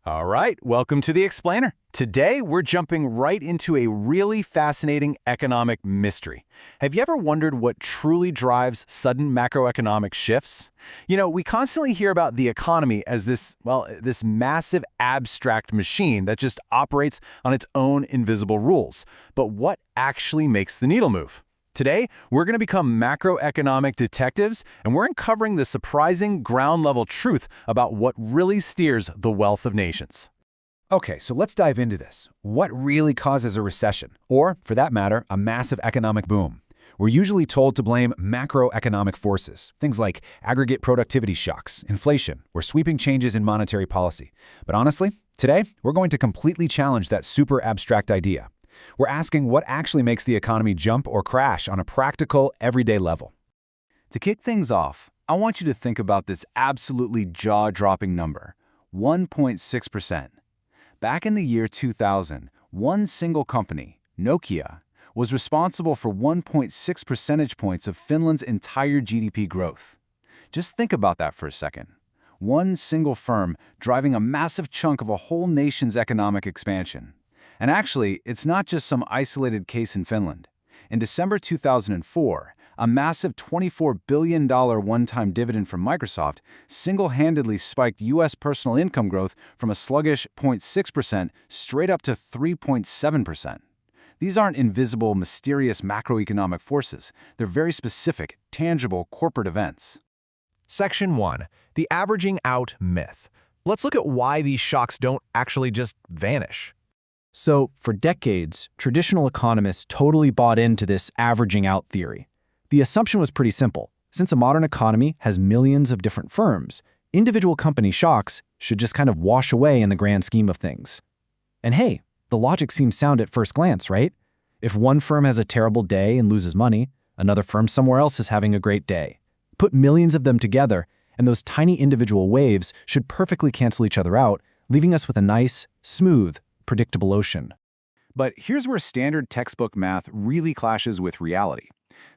All right, welcome to the Explainer. Today, we're jumping right into a really fascinating economic mystery. Have you ever wondered what truly drives sudden macroeconomic shifts? We constantly hear about the economy as this massive abstract machine that just operates on its own invisible rules. But what actually makes the needle move? Today, we're going to become macroeconomic detectives, and we're uncovering the surprising ground-level truth about what really steers the wealth of nations. Okay, so let's dive into this. What really causes a recession? Or, for that matter, a massive economic boom? We're usually told to blame macroeconomic forces, things like aggregate productivity shocks, inflation, or sweeping changes in monetary policy. But honestly, today, we're going to completely challenge that super abstract idea. We're asking what actually makes the economy jump or crash on a practical, everyday level. To kick things off, I want you to think about this absolutely jaw-dropping number, 1.6%. Back in the year 2000, one single company, Nokia, was responsible for 1.6 percentage points of Finland's entire GDP growth. Just think about that for a second. One single firm driving a massive chunk of a whole nation's economic expansion. And actually, it's not just some isolated case in Finland. In December 2004, a massive $24 billion one-time dividend from Microsoft single-handedly spiked U.S. personal income growth from a sluggish 0.6% straight up to 3.7%. These aren't invisible, mysterious macroeconomic forces. They're very specific, tangible corporate events. Section 1. The averaging out myth. Let's look at why these shocks don't actually just vanish. So, for decades, traditional economists totally bought into this averaging out theory. The assumption was pretty simple. Since a modern economy has millions of different firms, individual company shocks should just kind of wash away in the grand scheme of things. And hey, the logic seems sound at first glance, right? If one firm has a terrible day and loses money, another firm somewhere else is having a great day. Put millions of them together, and those tiny individual waves should perfectly cancel each other out, leaving us with a nice, smooth, predictable ocean. But here's where standard textbook math really clashes with reality.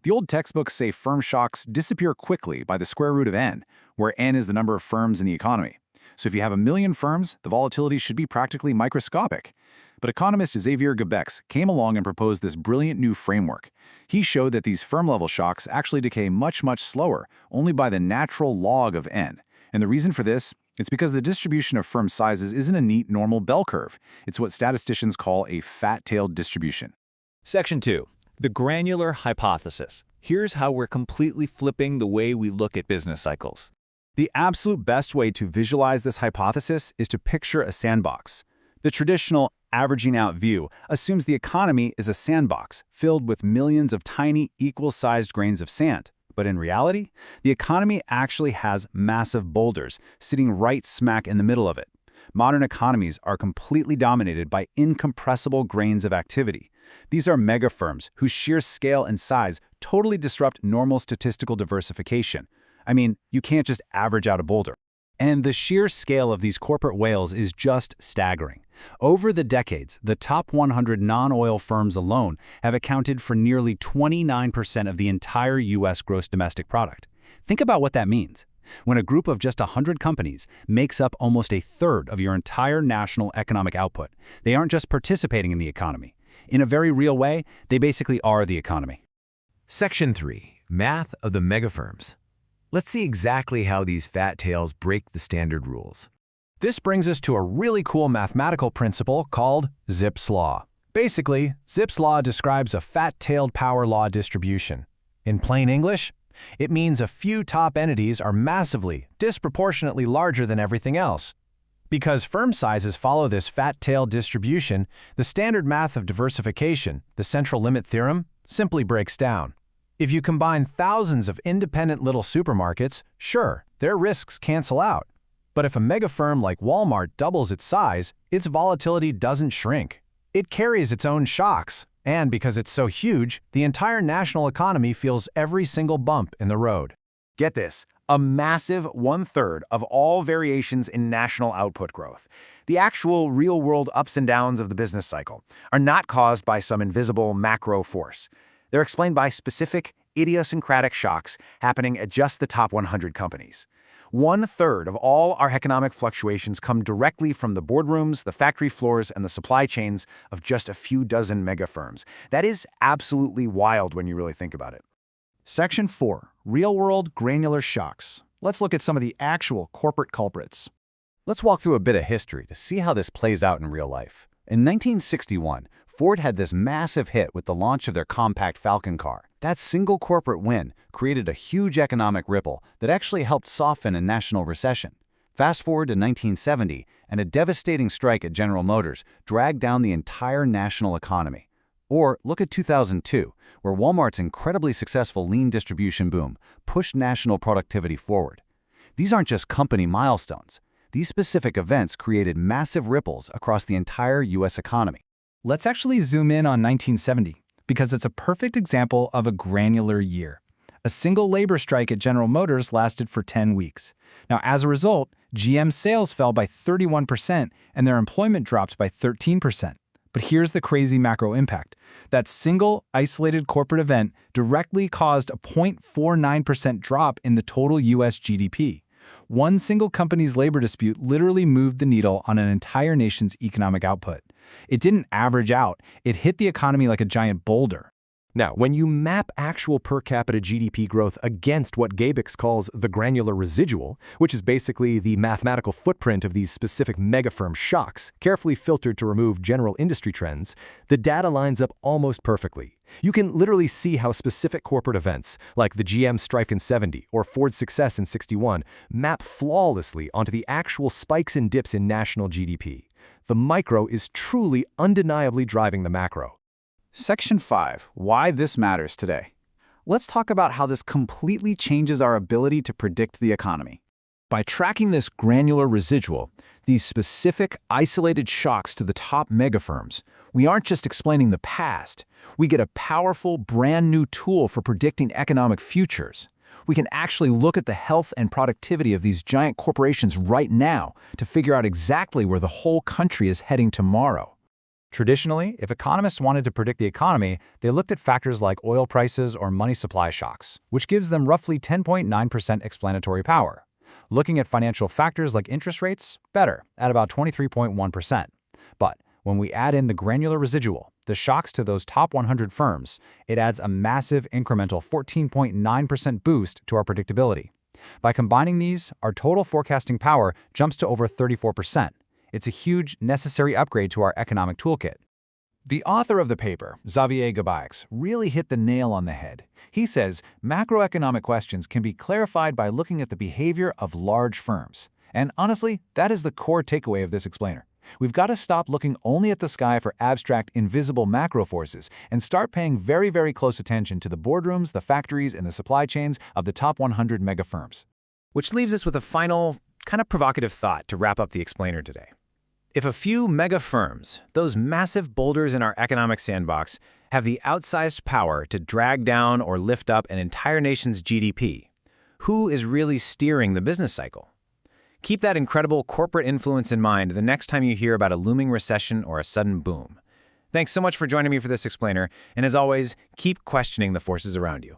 The old textbooks say firm shocks disappear quickly by the square root of n, where n is the number of firms in the economy. So if you have a million firms, the volatility should be practically microscopic. But economist Xavier Gebex came along and proposed this brilliant new framework. He showed that these firm-level shocks actually decay much, much slower, only by the natural log of n. And the reason for this? It's because the distribution of firm sizes isn't a neat, normal bell curve. It's what statisticians call a fat-tailed distribution. Section 2. The granular hypothesis. Here's how we're completely flipping the way we look at business cycles. The absolute best way to visualize this hypothesis is to picture a sandbox. The traditional averaging out view assumes the economy is a sandbox filled with millions of tiny, equal-sized grains of sand. But in reality, the economy actually has massive boulders sitting right smack in the middle of it. Modern economies are completely dominated by incompressible grains of activity. These are mega firms whose sheer scale and size totally disrupt normal statistical diversification. I mean, you can't just average out a boulder. And the sheer scale of these corporate whales is just staggering. Over the decades, the top 100 non-oil firms alone have accounted for nearly 29% of the entire U.S. gross domestic product. Think about what that means. When a group of just 100 companies makes up almost a third of your entire national economic output, they aren't just participating in the economy. In a very real way, they basically are the economy. Section 3. Math of the megafirms. Let's see exactly how these fat tails break the standard rules. This brings us to a really cool mathematical principle called Zipf's law. Basically, Zipf's law describes a fat-tailed power law distribution. In plain English, it means a few top entities are massively, disproportionately larger than everything else. Because firm sizes follow this fat-tailed distribution, the standard math of diversification, the central limit theorem, simply breaks down. If you combine thousands of independent little supermarkets, sure, their risks cancel out. But if a mega firm like Walmart doubles its size, its volatility doesn't shrink. It carries its own shocks, and because it's so huge, the entire national economy feels every single bump in the road. Get this, a massive one-third of all variations in national output growth, the actual real-world ups and downs of the business cycle, are not caused by some invisible macro force. They're explained by specific, idiosyncratic shocks happening at just the top 100 companies. 1/3 of all our economic fluctuations come directly from the boardrooms, the factory floors, and the supply chains of just a few dozen mega firms. That is absolutely wild when you really think about it. Section 4. Real-world granular shocks. Let's look at some of the actual corporate culprits. Let's walk through a bit of history to see how this plays out in real life. In 1961, Ford had this massive hit with the launch of their compact Falcon car. That single corporate win created a huge economic ripple that actually helped soften a national recession. Fast forward to 1970, and a devastating strike at General Motors dragged down the entire national economy. Or look at 2002, where Walmart's incredibly successful lean distribution boom pushed national productivity forward. These aren't just company milestones. These specific events created massive ripples across the entire U.S. economy. Let's actually zoom in on 1970, because it's a perfect example of a granular year. A single labor strike at General Motors lasted for 10 weeks. Now, as a result, GM sales fell by 31% and their employment dropped by 13%. But here's the crazy macro impact. That single, isolated corporate event directly caused a 0.49% drop in the total U.S. GDP. One single company's labor dispute literally moved the needle on an entire nation's economic output. It didn't average out, it hit the economy like a giant boulder. Now, when you map actual per capita GDP growth against what Gabex calls the granular residual, which is basically the mathematical footprint of these specific mega-firm shocks, carefully filtered to remove general industry trends, the data lines up almost perfectly. You can literally see how specific corporate events, like the GM strike in '70 or Ford's success in '61, map flawlessly onto the actual spikes and dips in national GDP. The micro is truly undeniably driving the macro. Section 5. Why this matters today. Let's talk about how this completely changes our ability to predict the economy. By tracking this granular residual, these specific, isolated shocks to the top megafirms, we aren't just explaining the past. We get a powerful, brand new tool for predicting economic futures. We can actually look at the health and productivity of these giant corporations right now to figure out exactly where the whole country is heading tomorrow. Traditionally, if economists wanted to predict the economy, they looked at factors like oil prices or money supply shocks, which gives them roughly 10.9% explanatory power. Looking at financial factors like interest rates, better, at about 23.1%. But when we add in the granular residual, the shocks to those top 100 firms, it adds a massive incremental 14.9% boost to our predictability. By combining these, our total forecasting power jumps to over 34%. It's a huge, necessary upgrade to our economic toolkit. The author of the paper, Xavier Gabaix, really hit the nail on the head. He says macroeconomic questions can be clarified by looking at the behavior of large firms. And honestly, that is the core takeaway of this explainer. We've got to stop looking only at the sky for abstract, invisible macro forces and start paying very, very close attention to the boardrooms, the factories, and the supply chains of the top 100 mega firms. Which leaves us with a final, kind of provocative thought to wrap up the explainer today. If a few mega firms, those massive boulders in our economic sandbox, have the outsized power to drag down or lift up an entire nation's GDP, who is really steering the business cycle? Keep that incredible corporate influence in mind the next time you hear about a looming recession or a sudden boom. Thanks so much for joining me for this explainer, and as always, keep questioning the forces around you.